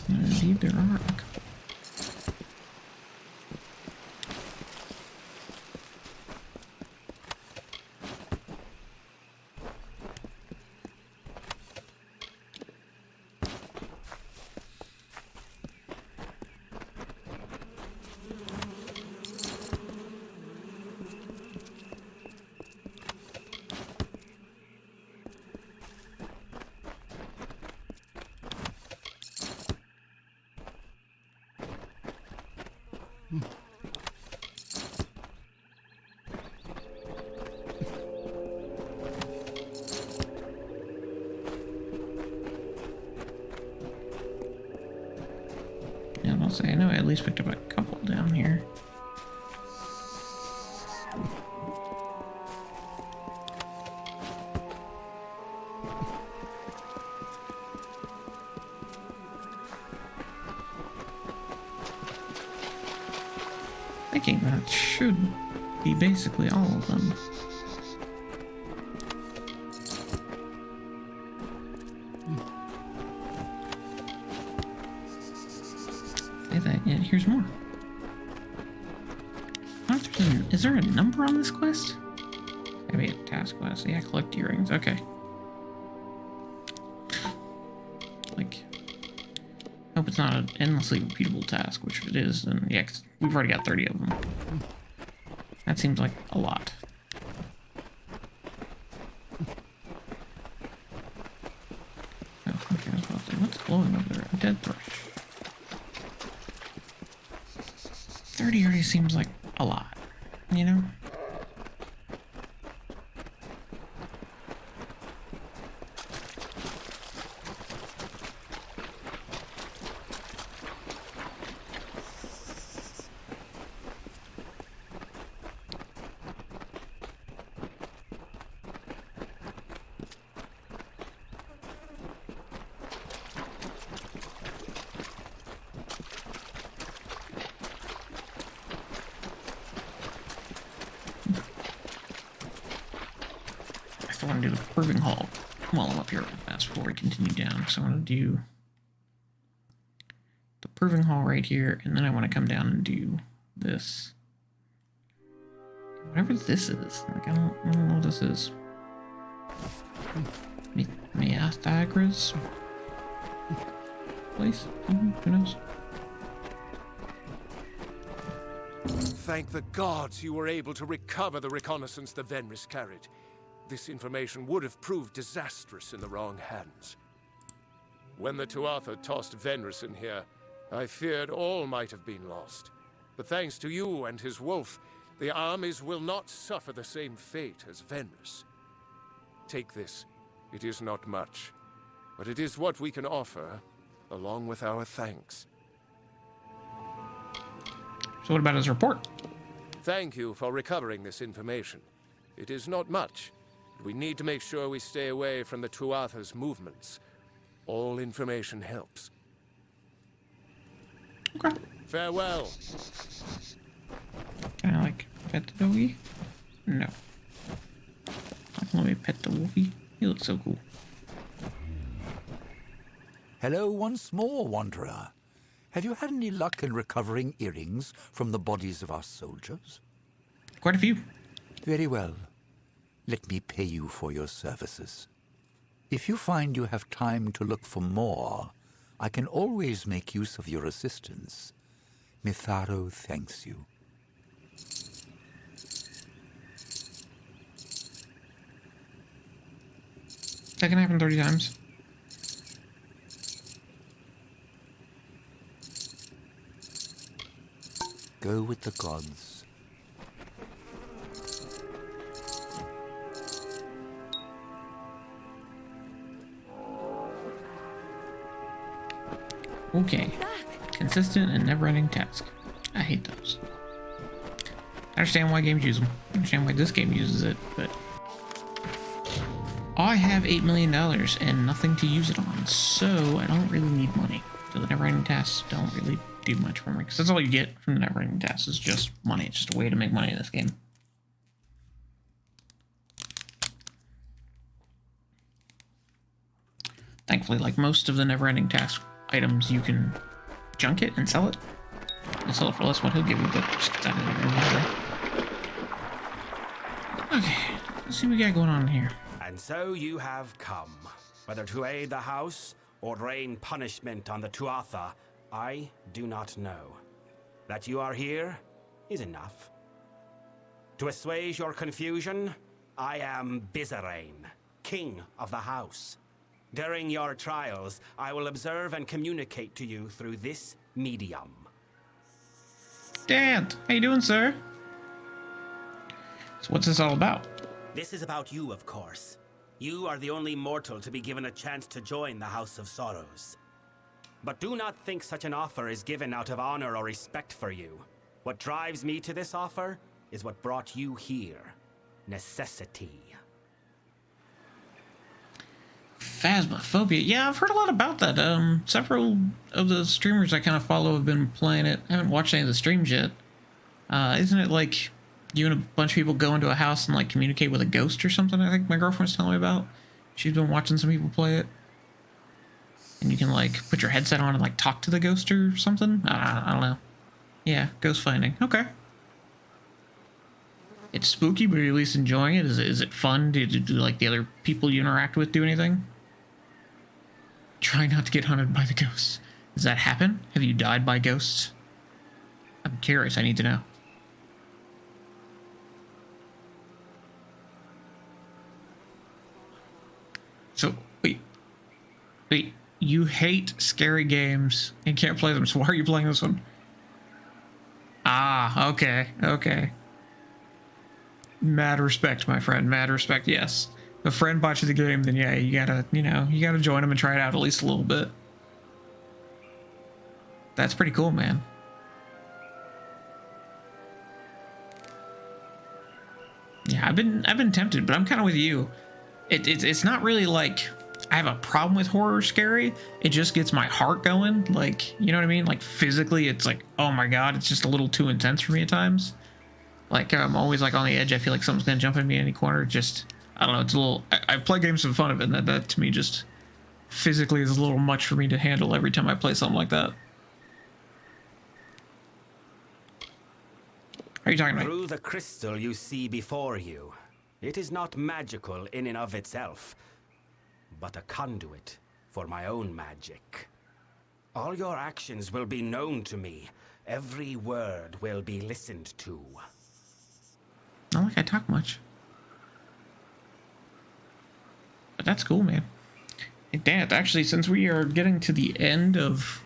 Indeed, there are. Yeah, I'll say I know I at least picked up a couple down here. Thinking that should be basically all of them. Yeah, here's more. Is there a number on this quest? Maybe a task quest. Yeah, collect earrings. Okay. Like, hope it's not an endlessly repeatable task, which if it is, then yeah, 'cause we've already got 30 of them. That seems like a lot. Oh, okay, I was about to say, what's glowing over there? A dead thrush. 30 already seems like a lot, you know? I want to do the proving hall while I'm up here real fast before we continue down. So I want to do the proving hall right here, and then I want to come down and do this. Whatever this is. Like, I don't know what this is. Miastagra's place? Who knows? Thank the gods you were able to recover the reconnaissance the Venris carried. This information would have proved disastrous in the wrong hands. When the Tuatha tossed Venris in here, I feared all might have been lost. But thanks to you and his wolf, the armies will not suffer the same fate as Venris. Take this. It is not much, but it is what we can offer, along with our thanks. So what about his report? Thank you for recovering this information. It is not much. We need to make sure we stay away from the Tuatha's movements. All information helps. Okay. Farewell. Can I, like, pet the doggy? No. Let me pet the wolfie. He looks so cool. Hello once more, Wanderer. Have you had any luck in recovering earrings from the bodies of our soldiers? Quite a few. Very well. Let me pay you for your services. If you find you have time to look for more, I can always make use of your assistance. Mitharo thanks you. That can happen 30 times. Go with the gods. Okay. Consistent and never-ending task. I hate those. I understand why games use them. I understand why this game uses it, but I have $8 million and nothing to use it on, so I don't really need money. So the never-ending tasks don't really do much for me, because that's all you get from the never-ending tasks is just money. It's just a way to make money in this game. Thankfully, like most of the never-ending task items, you can junk it and sell it. I'll sell it for less what he'll give you, but just get out of there. Okay, let's see what we got going on in here. And so you have come, whether to aid the house or rain punishment on the Tuatha, I do not know. That you are here is enough. To assuage your confusion, I am Bizarrain, king of the house. During your trials, I will observe and communicate to you through this medium. Dad, how you doing, sir? So what's this all about? This is about you, of course. You are the only mortal to be given a chance to join the House of Sorrows. But do not think such an offer is given out of honor or respect for you. What drives me to this offer is what brought you here. Necessity. Phasmophobia. Yeah, I've heard a lot about that. Several of the streamers I kind of follow have been playing it. I haven't watched any of the streams yet. Isn't it like you and a bunch of people go into a house and like communicate with a ghost or something? I think my girlfriend's telling me about. She's been watching some people play it. And you can like put your headset on and like talk to the ghost or something. I don't know. Yeah, ghost finding. Okay. It's spooky, but you're at least enjoying it. Is it fun? Do like the other people you interact with do anything? Try not to get hunted by the ghosts. Does that happen? Have you died by ghosts? I'm curious. I need to know. So, wait. You hate scary games and can't play them, so why are you playing this one? Ah, okay. Mad respect, my friend. Mad respect, yes. If a friend bought you the game, then yeah, you gotta join them and try it out at least a little bit. That's pretty cool, man. Yeah, I've been tempted, but I'm kind of with you. It's not really like I have a problem with horror scary. It just gets my heart going. Like, you know what I mean? Like physically, it's like, oh my god, it's just a little too intense for me at times. Like I'm always like on the edge. I feel like something's gonna jump at me in any corner. Just, I don't know. It's a little. I play games for fun of it, and that to me just physically is a little much for me to handle every time I play something like that. Are you talking about? Through the crystal you see before you, it is not magical in and of itself, but a conduit for my own magic. All your actions will be known to me. Every word will be listened to. Not like I talk much. But that's cool, man. Hey, Dan, actually, since we are getting to the end of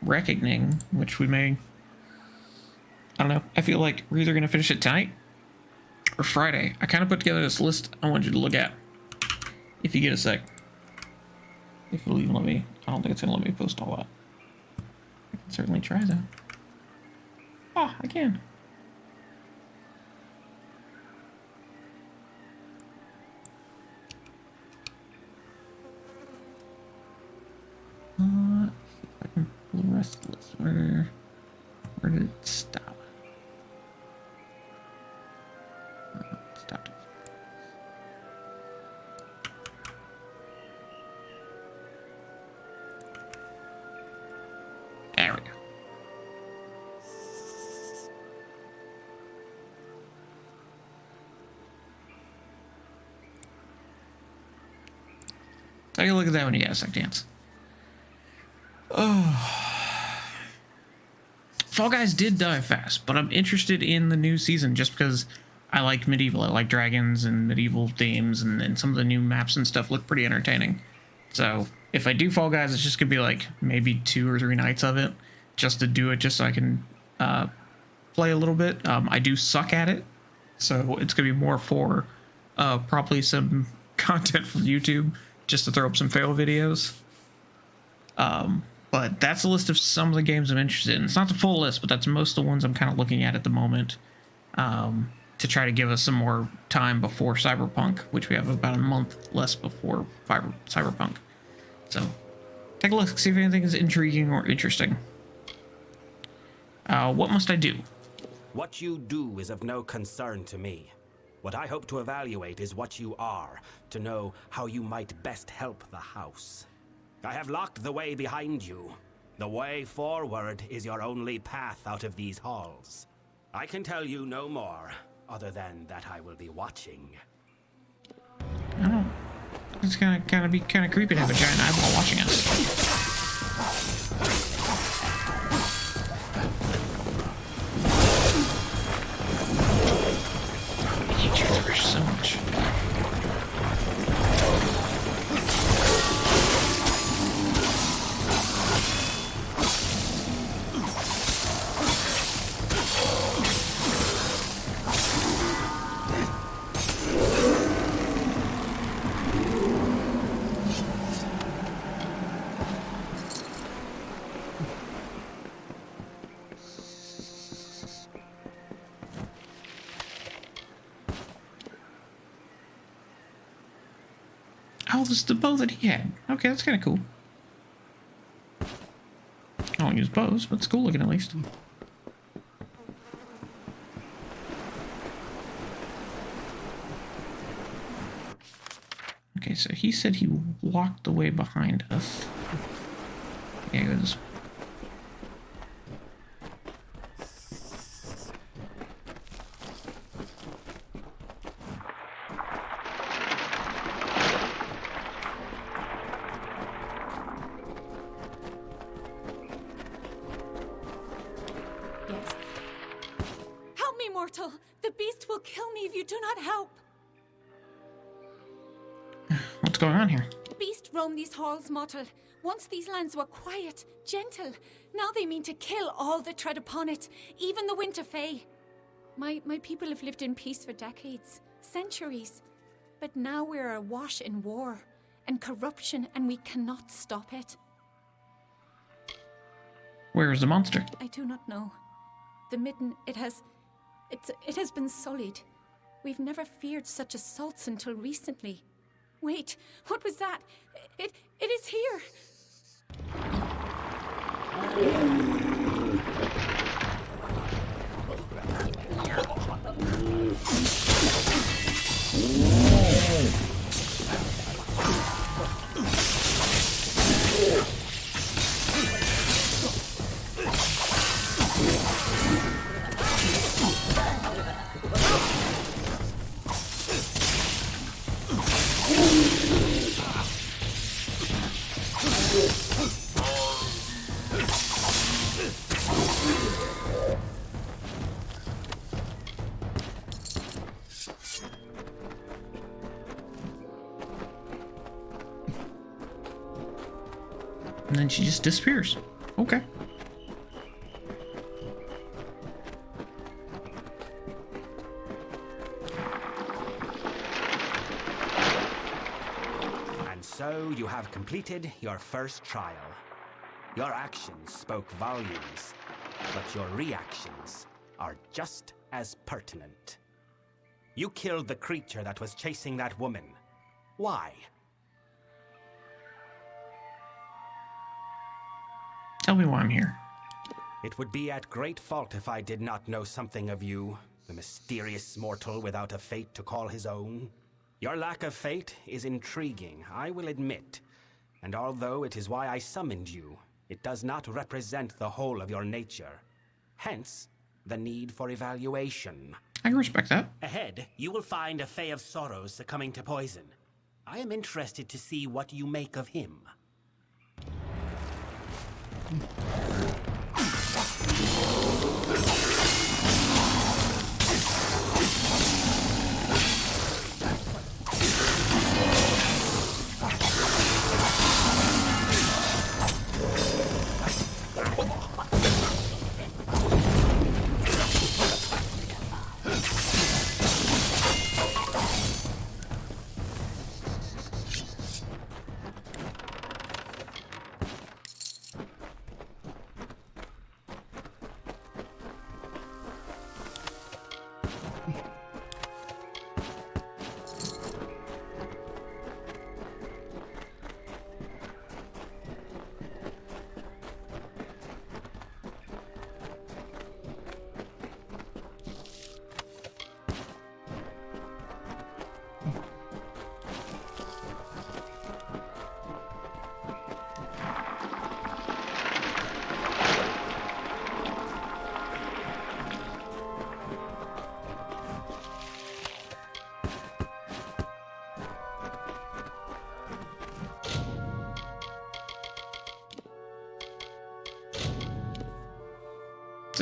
Reckoning, which we may... I don't know. I feel like we're either going to finish it tonight or Friday. I kind of put together this list I want you to look at. If you get a sec. If it'll even let me. I don't think it's going to let me post all that. I can certainly try that. Oh, I can. Let's see if I can pull the rest of this. Where did it stop? Stopped. There we go. Take a look at that when you get a sec, Dance. Oh. Fall Guys did die fast, but I'm interested in the new season just because I like medieval. I like dragons and medieval themes, and some of the new maps and stuff look pretty entertaining. So if I do Fall Guys, it's just going to be like maybe 2 or 3 nights of it just to do it, just so I can play a little bit. I do suck at it, so it's going to be more for probably some content from YouTube just to throw up some fail videos. But that's a list of some of the games I'm interested in. It's not the full list, but that's most of the ones I'm kind of looking at the moment, to try to give us some more time before Cyberpunk, which we have about a month less before Cyberpunk. So take a look, see if anything is intriguing or interesting. What must I do? What you do is of no concern to me. What I hope to evaluate is what you are, to know how you might best help the house. I have locked the way behind you. The way forward is your only path out of these halls. I can tell you no more, other than that I will be watching. Oh, it's gonna be kind of creepy to have a giant eyeball watching us. I hate your trash so much. Oh, this is the bow that he had. Okay, that's kind of cool. I don't use bows, but it's cool looking at least. Okay, so he said he walked the way behind us. Yeah, he goes. Yes. Help me, mortal! The beast will kill me if you do not help! What's going on here? Beast roam these halls, mortal. Once these lands were quiet, gentle. Now they mean to kill all that tread upon it, even the winter fae. My people have lived in peace for decades, centuries. But now we're awash in war and corruption, and we cannot stop it. Where is the monster? I do not know. The midden, it has been sullied. We've never feared such assaults until recently. Wait, what was that? It is here! And then she just disappears. Okay. And so you have completed your first trial. Your actions spoke volumes, but your reactions are just as pertinent. You killed the creature that was chasing that woman. Why? Tell me why I'm here. It would be at great fault if I did not know something of you, the mysterious mortal without a fate to call his own. Your lack of fate is intriguing, I will admit. And although it is why I summoned you, it does not represent the whole of your nature. Hence, the need for evaluation. I can respect that. Ahead, you will find a Fae of Sorrows succumbing to poison. I am interested to see what you make of him.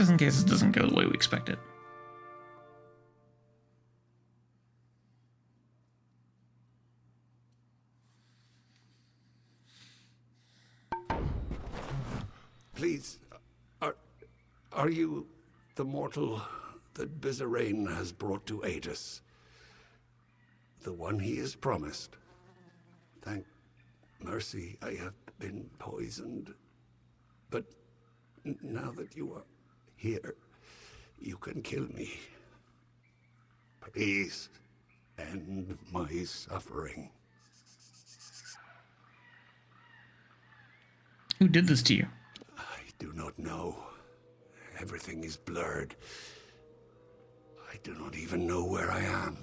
just in case it doesn't go the way we expect it. Please, are you the mortal that Bizarrain has brought to aid us? The one he is promised? Thank mercy I have been poisoned. But now that you are here, you can kill me. Please, end my suffering. Who did this to you? I do not know. Everything is blurred. I do not even know where I am.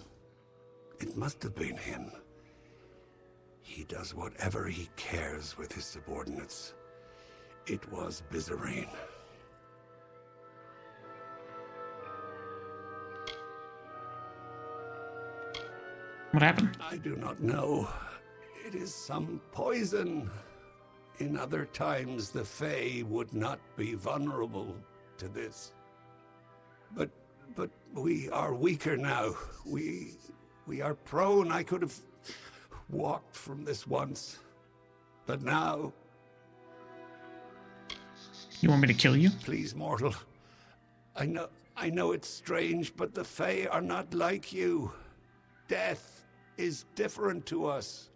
It must have been him. He does whatever he cares with his subordinates. It was Bizarrain. What happened? I do not know. It is some poison. In other times, the Fae would not be vulnerable to this. But we are weaker now. We are prone. I could have walked from this once. But now... You want me to kill you? Please, mortal. I know it's strange, but the Fae are not like you. Death is different to us.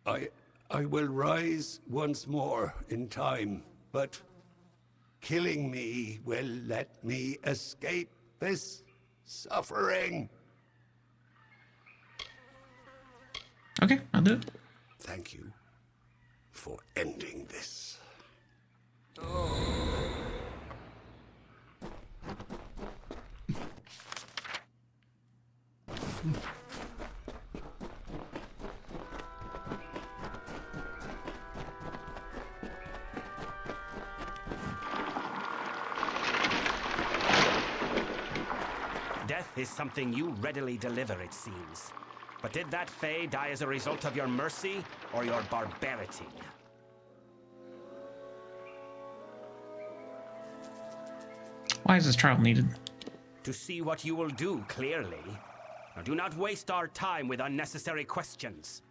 I will rise once more in time, but killing me will let me escape this suffering. Okay, I'll do it. Thank you for ending this. Death is something you readily deliver, it seems. But did that Fae die as a result of your mercy or your barbarity? Why is this trial needed? To see what you will do, clearly. Now do not waste our time with unnecessary questions.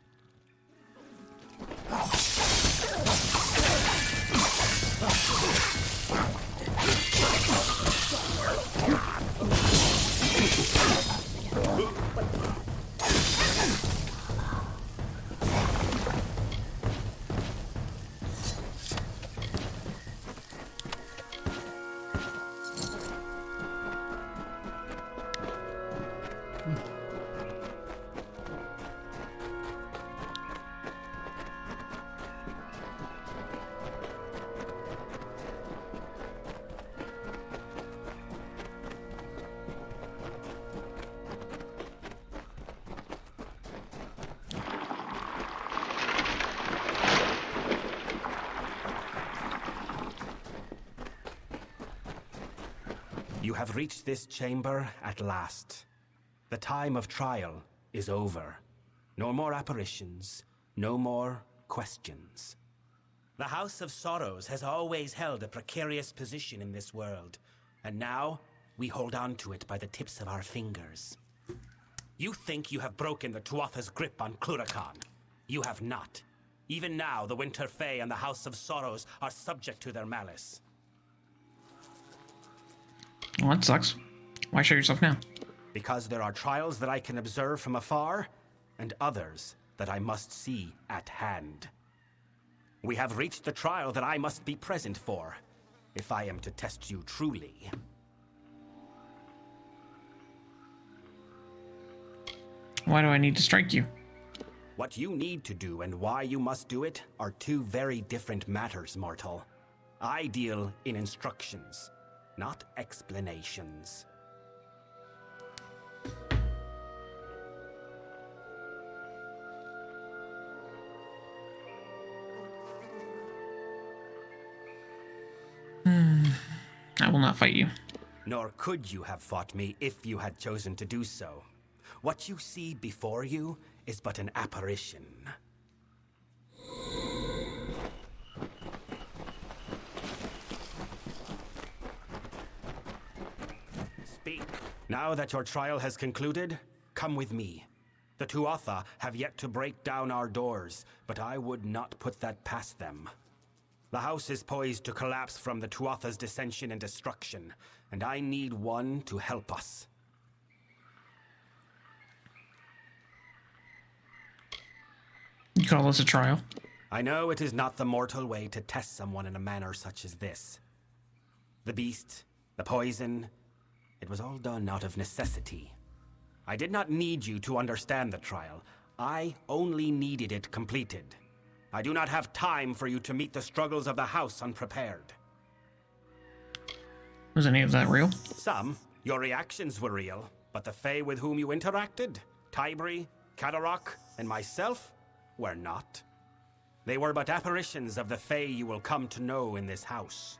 You have reached this chamber at last. The time of trial is over. No more apparitions, no more questions. The House of Sorrows has always held a precarious position in this world, and now we hold on to it by the tips of our fingers. You think you have broken the Tuatha's grip on Cluracan. You have not. Even now, the Winter Fae and the House of Sorrows are subject to their malice. Well, that sucks. Why show yourself now? Because there are trials that I can observe from afar, and others that I must see at hand. We have reached the trial that I must be present for, if I am to test you truly. Why do I need to strike you? What you need to do and why you must do it are two very different matters, mortal. I deal in instructions, not explanations. I will not fight you. Nor could you have fought me if you had chosen to do so. What you see before you is but an apparition. Speak. Now that your trial has concluded, come with me. The Tuatha have yet to break down our doors, but I would not put that past them. The house is poised to collapse from the Tuatha's dissension and destruction, and I need one to help us. You call this a trial? I know it is not the mortal way to test someone in a manner such as this. The beast, the poison, it was all done out of necessity. I did not need you to understand the trial. I only needed it completed. I do not have time for you to meet the struggles of the house unprepared. Was any of that real? Some. Your reactions were real, but the Fae with whom you interacted, Tybri, Kadarok, and myself, were not. They were but apparitions of the Fae you will come to know in this house.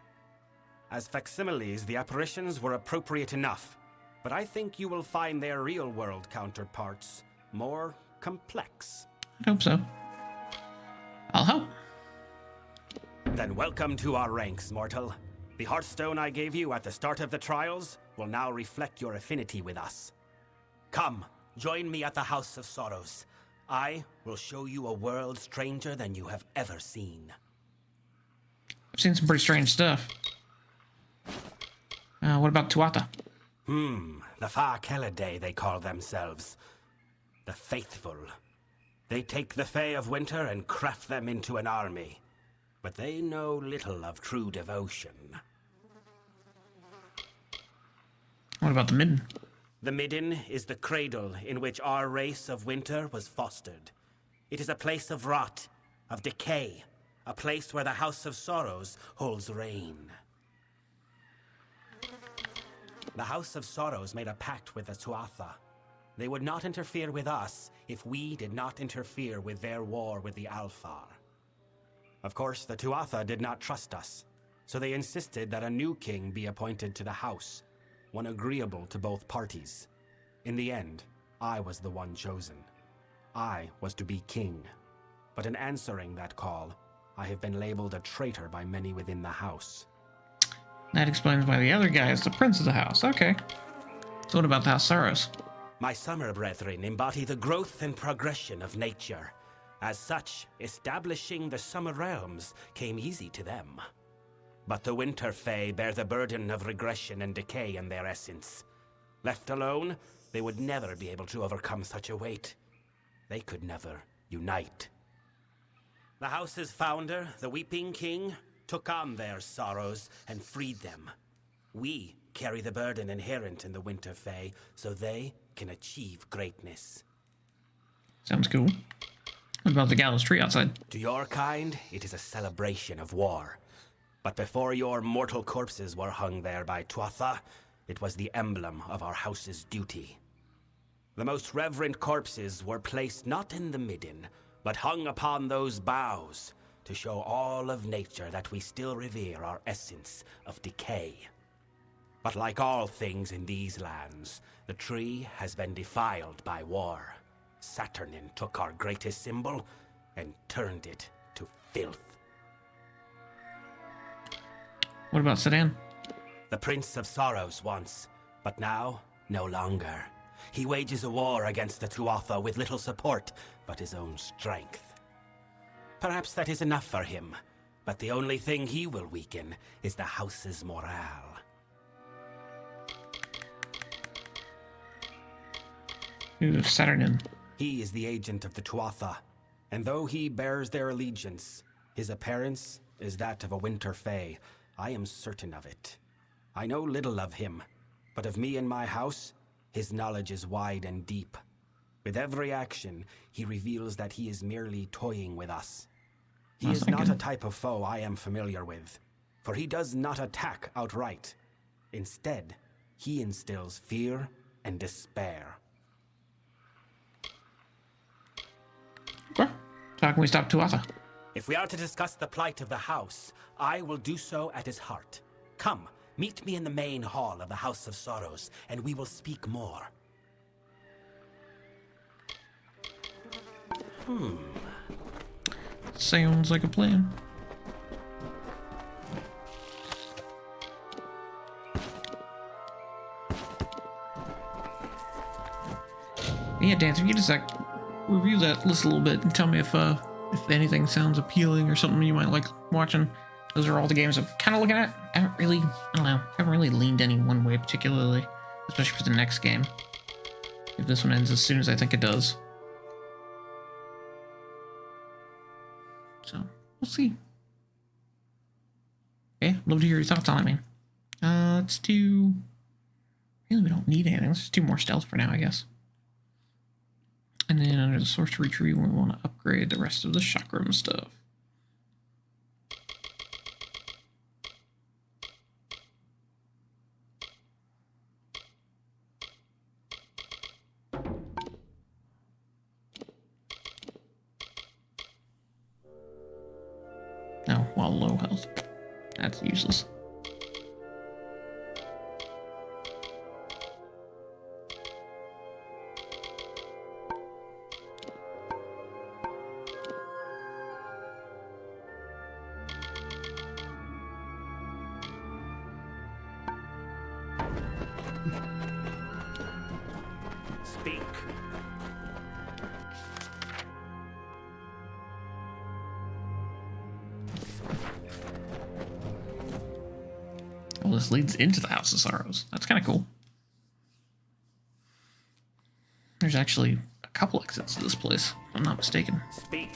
As facsimiles, the apparitions were appropriate enough, but I think you will find their real-world counterparts more complex. I hope so. I'll help. Then welcome to our ranks, mortal. The Hearthstone I gave you at the start of the trials will now reflect your affinity with us. Come, join me at the House of Sorrows. I will show you a world stranger than you have ever seen. I've seen some pretty strange stuff. What about Tuatha? The Fa Kelidae, they call themselves. The Faithful. They take the Fae of Winter and craft them into an army. But they know little of true devotion. What about the Midden? The Midden is the cradle in which our race of Winter was fostered. It is a place of rot, of decay, a place where the House of Sorrows holds reign. The House of Sorrows made a pact with the Tuatha. They would not interfere with us if we did not interfere with their war with the Alfar. Of course, the Tuatha did not trust us, so they insisted that a new king be appointed to the house, one agreeable to both parties. In the end, I was the one chosen. I was to be king. But in answering that call, I have been labeled a traitor by many within the house. That explains why the other guy is the prince of the house. Okay. So what about the House Sorrows? My summer brethren embody the growth and progression of nature. As such, establishing the summer realms came easy to them. But the Winter Fae bear the burden of regression and decay in their essence. Left alone, they would never be able to overcome such a weight. They could never unite. The house's founder, the Weeping King, took on their sorrows and freed them. We carry the burden inherent in the Winter Fae, so they can achieve greatness. Sounds cool. What about the gallows tree outside? To your kind, it is a celebration of war. But before your mortal corpses were hung there by Tuatha, it was the emblem of our house's duty. The most reverent corpses were placed not in the midden, but hung upon those boughs to show all of nature that we still revere our essence of decay. But like all things in these lands, the tree has been defiled by war. Saturnin took our greatest symbol and turned it to filth. What about Sedan? The Prince of Sorrows once, but now no longer. He wages a war against the Tuatha with little support but his own strength. Perhaps that is enough for him, but the only thing he will weaken is the house's morale. Ooh, Saturnin. He is the agent of the Tuatha, and though he bears their allegiance, his appearance is that of a Winter Fae. I am certain of it. I know little of him, but of me and my house, his knowledge is wide and deep. With every action, he reveals that he is merely toying with us. He is not a type of foe I am familiar with, for he does not attack outright. Instead, he instills fear and despair. Okay. So how can we stop Tuatha? If we are to discuss the plight of the house, I will do so at his heart. Come, meet me in the main hall of the House of Sorrows, and we will speak more. Sounds like a plan. Yeah, Dan, if you just like review that list a little bit and tell me if anything sounds appealing or something you might like watching. Those are all the games I'm kind of looking at. I haven't really leaned any one way particularly, especially for the next game. If this one ends as soon as I think it does. So, we'll see. Okay, love to hear your thoughts on it, man. Let's do... Really, we don't need anything. Let's just do more stealth for now, I guess. And then under the sorcery tree, we want to upgrade the rest of the chakram stuff. No, while low health. That's useless. Speak. Well, this leads into the House of Sorrows. That's kind of cool. There's actually a couple exits to this place, if I'm not mistaken. Speak.